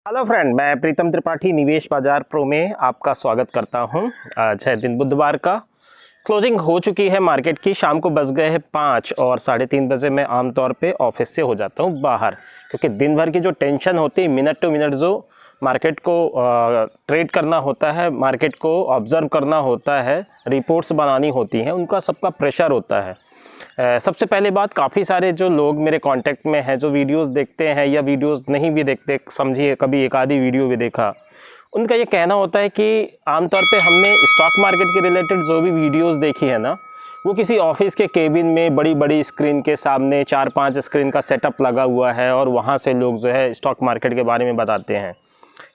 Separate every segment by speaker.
Speaker 1: Hello friend, मैं प्रीतम त्रिपाठी निवेश बाजार प्रो में आपका स्वागत करता हूं। आज है दिन बुधवार का। क्लोजिंग हो चुकी है मार्केट की। शाम को बज गए हैं 5 और 3:30 बजे मैं आमतौर पे ऑफिस से हो जाता हूं बाहर, क्योंकि दिन भर की जो टेंशन होती है, मिनट टू मिनट जो मार्केट को ट्रेड करना होता है, मार्केट को ऑब्जर्व करना होता है, रिपोर्ट्स बनानी होती हैं, उनका सबका प्रेशर होता है। सबसे पहले बात, काफ़ी सारे जो लोग मेरे कांटेक्ट में हैं, जो वीडियोस देखते हैं या वीडियोस नहीं भी देखते, समझिए कभी एक आधी वीडियो भी देखा, उनका ये कहना होता है कि आमतौर पे हमने स्टॉक मार्केट के रिलेटेड जो भी वीडियोस देखी है ना, वो किसी ऑफिस के केबिन में बड़ी बड़ी स्क्रीन के सामने 4-5 स्क्रीन का सेटअप लगा हुआ है और वहाँ से लोग जो है स्टॉक मार्केट के बारे में बताते हैं।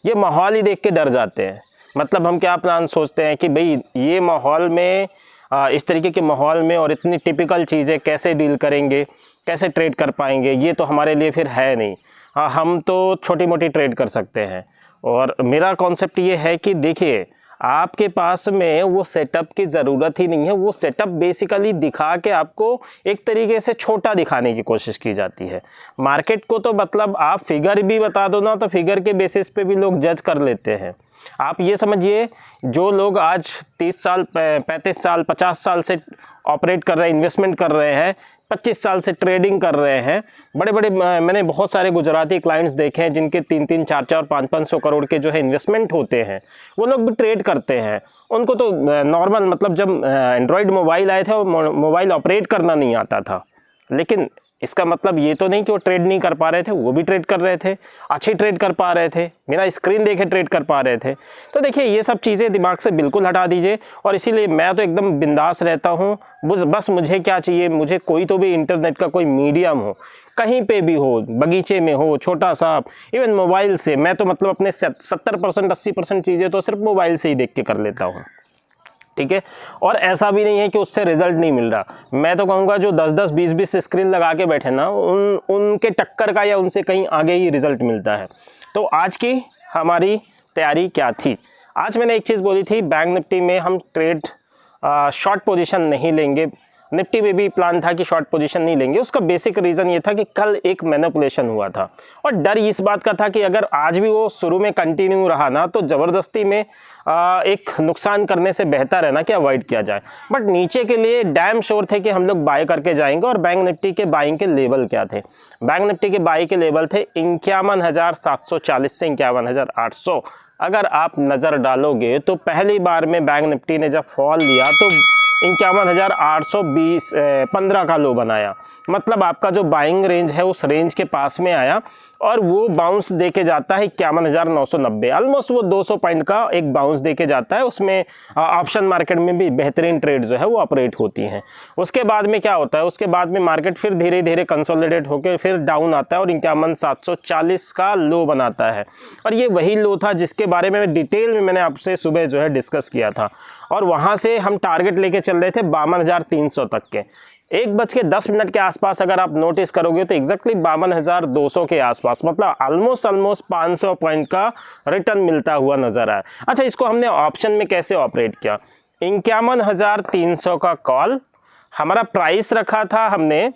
Speaker 1: ये माहौल ही देख के डर जाते हैं। मतलब हम क्या प्लान सोचते हैं कि भाई ये माहौल में, इस तरीके के माहौल में और इतनी टिपिकल चीज़ें कैसे डील करेंगे, कैसे ट्रेड कर पाएंगे, ये तो हमारे लिए फिर है नहीं। हाँ, हम तो छोटी मोटी ट्रेड कर सकते हैं। और मेरा कॉन्सेप्ट ये है कि देखिए, आपके पास में वो सेटअप की ज़रूरत ही नहीं है। वो सेटअप बेसिकली दिखा के आपको एक तरीके से छोटा दिखाने की कोशिश की जाती है। मार्केट को तो मतलब आप फिगर भी बता दो ना, तो फिगर के बेसिस पे भी लोग जज कर लेते हैं। आप ये समझिए, जो लोग आज 30 साल, 35 साल, 50 साल से ऑपरेट कर रहे हैं, इन्वेस्टमेंट कर रहे हैं, 25 साल से ट्रेडिंग कर रहे हैं, बड़े बड़े, मैंने बहुत सारे गुजराती क्लाइंट्स देखे हैं जिनके 3-3, 4-4, 500 करोड़ के जो है इन्वेस्टमेंट होते हैं। वो लोग भी ट्रेड करते हैं। उनको तो नॉर्मल, मतलब जब एंड्रॉयड मोबाइल आए थे और मोबाइल ऑपरेट करना नहीं आता था, लेकिन इसका मतलब ये तो नहीं कि वो ट्रेड नहीं कर पा रहे थे। वो भी ट्रेड कर रहे थे, अच्छी ट्रेड कर पा रहे थे, बिना स्क्रीन देखे ट्रेड कर पा रहे थे। तो देखिए, ये सब चीज़ें दिमाग से बिल्कुल हटा दीजिए। और इसीलिए मैं तो एकदम बिंदास रहता हूँ। बस मुझे क्या चाहिए, मुझे कोई तो भी इंटरनेट का कोई मीडियम हो, कहीं पे भी हो, बगीचे में हो, छोटा सा, इवन मोबाइल से। मैं तो मतलब अपने 70%, 80% चीज़ें तो सिर्फ मोबाइल से ही देख के कर लेता हूँ, ठीक है। और ऐसा भी नहीं है कि उससे रिजल्ट नहीं मिल रहा। मैं तो कहूँगा जो 10-10, 20-20 स्क्रीन लगा के बैठे ना, उनके टक्कर का या उनसे कहीं आगे ही रिजल्ट मिलता है। तो आज की हमारी तैयारी क्या थी? आज मैंने एक चीज़ बोली थी, बैंक निफ्टी में हम ट्रेड शॉर्ट पोजीशन नहीं लेंगे। निफ्टी में भी प्लान था कि शॉर्ट पोजीशन नहीं लेंगे। उसका बेसिक रीज़न ये था कि कल एक मैनिपुलेशन हुआ था और डर इस बात का था कि अगर आज भी वो शुरू में कंटिन्यू रहा ना, तो ज़बरदस्ती में एक नुकसान करने से बेहतर है ना कि अवॉइड किया जाए। बट नीचे के लिए डैम श्योर थे कि हम लोग बाय करके जाएंगे। और बैंक निफ्टी के बाइंग के लेवल क्या थे? बैंक निफ्टी के बाई के लेवल थे 51,740 से 51,800। अगर आप नज़र डालोगे तो पहली बार में बैंक निफ्टी ने जब फॉल लिया तो 51,820 15 का लो बनाया। मतलब आपका जो बाइंग रेंज है उस रेंज के पास में आया और वो बाउंस देके जाता है 51,990। ऑलमोस्ट वो 200 पॉइंट का एक बाउंस देके जाता है। उसमें ऑप्शन मार्केट में भी बेहतरीन ट्रेड जो है वो ऑपरेट होती हैं। उसके बाद में क्या होता है? उसके बाद में मार्केट फिर धीरे धीरे कंसोलिडेट होकर फिर डाउन आता है और 51,740 का लो बनाता है। और ये वही लो था जिसके बारे में डिटेल में मैंने आपसे सुबह जो है डिस्कस किया था। और वहाँ से हम टारगेट लेके चल रहे थे 52,300 तक के। 1:10 के आसपास अगर आप नोटिस करोगे तो एग्जैक्टली 52,200 के आसपास, मतलब ऑलमोस्ट 500 पॉइंट का रिटर्न मिलता हुआ नजर आया। अच्छा, इसको हमने ऑप्शन में कैसे ऑपरेट किया? 51,300 का कॉल, हमारा प्राइस रखा था हमने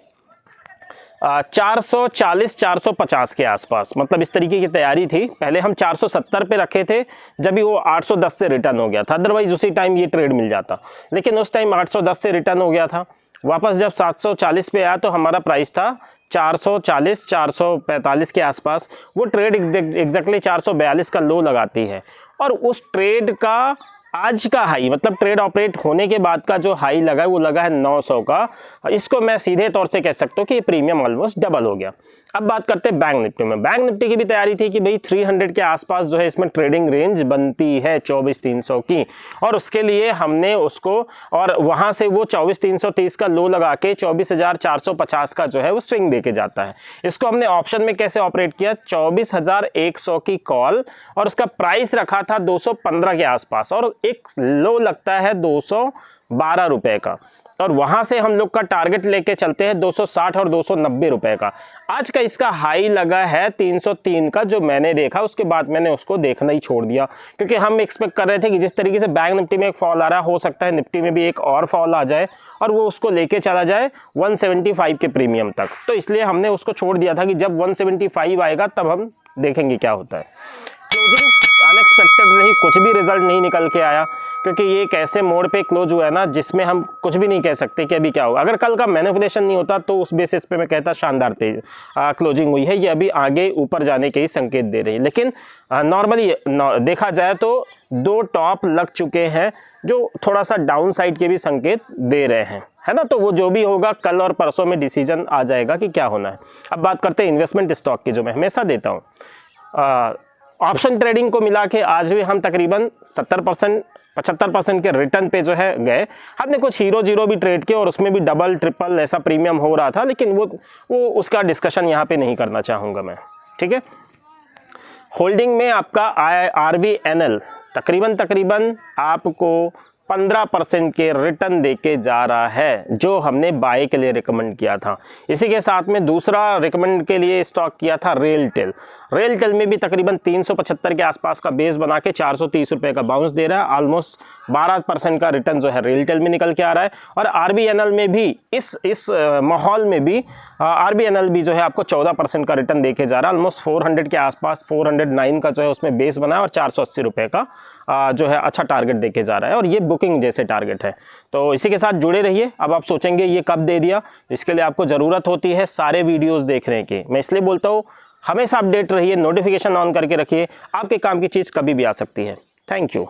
Speaker 1: 440, 450 के आसपास। मतलब इस तरीके की तैयारी थी। पहले हम 470 पे रखे थे, जब भी वो 810 से रिटर्न हो गया था। अदरवाइज उसी टाइम ये ट्रेड मिल जाता, लेकिन उस टाइम 810 से रिटर्न हो गया था। वापस जब 740 पे आया तो हमारा प्राइस था 440, 445 के आसपास। वो ट्रेड एग्जैक्टली 442 का लो लगाती है। और उस ट्रेड का आज का हाई, मतलब ट्रेड ऑपरेट होने के बाद का जो हाई लगा है वो लगा है 900 का। इसको मैं सीधे तौर से कह सकता हूँ कि ये प्रीमियम ऑलमोस्ट डबल हो गया। अब बात करते हैं बैंक निफ्टी में। बैंक निफ्टी की भी तैयारी थी कि भाई 300 के आसपास जो है इसमें ट्रेडिंग रेंज बनती है 24,300 की। और उसके लिए हमने उसको, और वहाँ से वो 24,330 का लो लगा के 24,450 का जो है वो स्विंग देके जाता है। इसको हमने ऑप्शन में कैसे ऑपरेट किया? 24,100 की कॉल और उसका प्राइस रखा था 215 के आसपास और एक लो लगता है 212 रुपए का। और वहां से हम लोग का टारगेट लेके चलते हैं 260 और 290 रुपए का। आज का इसका हाई लगा है 303 का, जो मैंने देखा उसके बाद मैंने उसको देखना ही छोड़ दिया, क्योंकि हम एक्सपेक्ट कर रहे थे कि जिस तरीके से बैंक निफ्टी में एक फॉल आ रहा है, हो सकता है निफ्टी में भी एक और फॉल आ जाए और वो उसको लेके चला जाए 175 के प्रीमियम तक। तो इसलिए हमने उसको छोड़ दिया था कि जब 175 आएगा तब हम देखेंगे क्या होता है। क्लोजिंग अनएक्सपेक्टेड रही, कुछ भी रिजल्ट नहीं निकल के आया, क्योंकि ये एक ऐसे मोड पे क्लोज हुआ है ना जिसमें हम कुछ भी नहीं कह सकते कि अभी क्या होगा। अगर कल का मैनिपुलेशन नहीं होता तो उस बेसिस पे मैं कहता शानदार तेज क्लोजिंग हुई है, ये अभी आगे ऊपर जाने के ही संकेत दे रही है। लेकिन नॉर्मली देखा जाए तो 2 टॉप लग चुके हैं जो थोड़ा सा डाउन साइड के भी संकेत दे रहे हैं, है ना। तो वो जो भी होगा कल और परसों में डिसीजन आ जाएगा कि क्या होना है। अब बात करते हैं इन्वेस्टमेंट स्टॉक की, जो मैं हमेशा देता हूँ। ऑप्शन ट्रेडिंग को मिला के आज भी हम तकरीबन 70% 75% के रिटर्न पे जो है गए। हमने कुछ हीरो जीरो भी ट्रेड किया और उसमें भी डबल ट्रिपल ऐसा प्रीमियम हो रहा था, लेकिन वो उसका डिस्कशन यहाँ पे नहीं करना चाहूँगा मैं, ठीक है। होल्डिंग में आपका RVNL तकरीबन आपको 15% के रिटर्न देके जा रहा है, जो हमने बाय के लिए रिकमेंड किया था। इसी के साथ में दूसरा रिकमेंड के लिए स्टॉक किया था रेलटेल। रेलटेल में भी तकरीबन 375 के आसपास का बेस बना के 430 रुपये का बाउंस दे रहा है। ऑलमोस्ट 12% का रिटर्न जो है रेलटेल में निकल के आ रहा है। और RVNL में भी इस माहौल में भी RVNL भी जो है आपको 14% का रिटर्न देके जा रहा है। ऑलमोस्ट 400 के आसपास 409 का जो है उसमें बेस बना है और 480 रुपये का जो है अच्छा टारगेट देके जा रहा है, और ये बुकिंग जैसे टारगेट है। तो इसी के साथ जुड़े रहिए। अब आप सोचेंगे ये कब दे दिया, इसके लिए आपको ज़रूरत होती है सारे वीडियोस देखने की। मैं इसलिए बोलता हूँ हमेशा अपडेट रहिए, नोटिफिकेशन ऑन करके रखिए, आपके काम की चीज़ कभी भी आ सकती है। Thank you.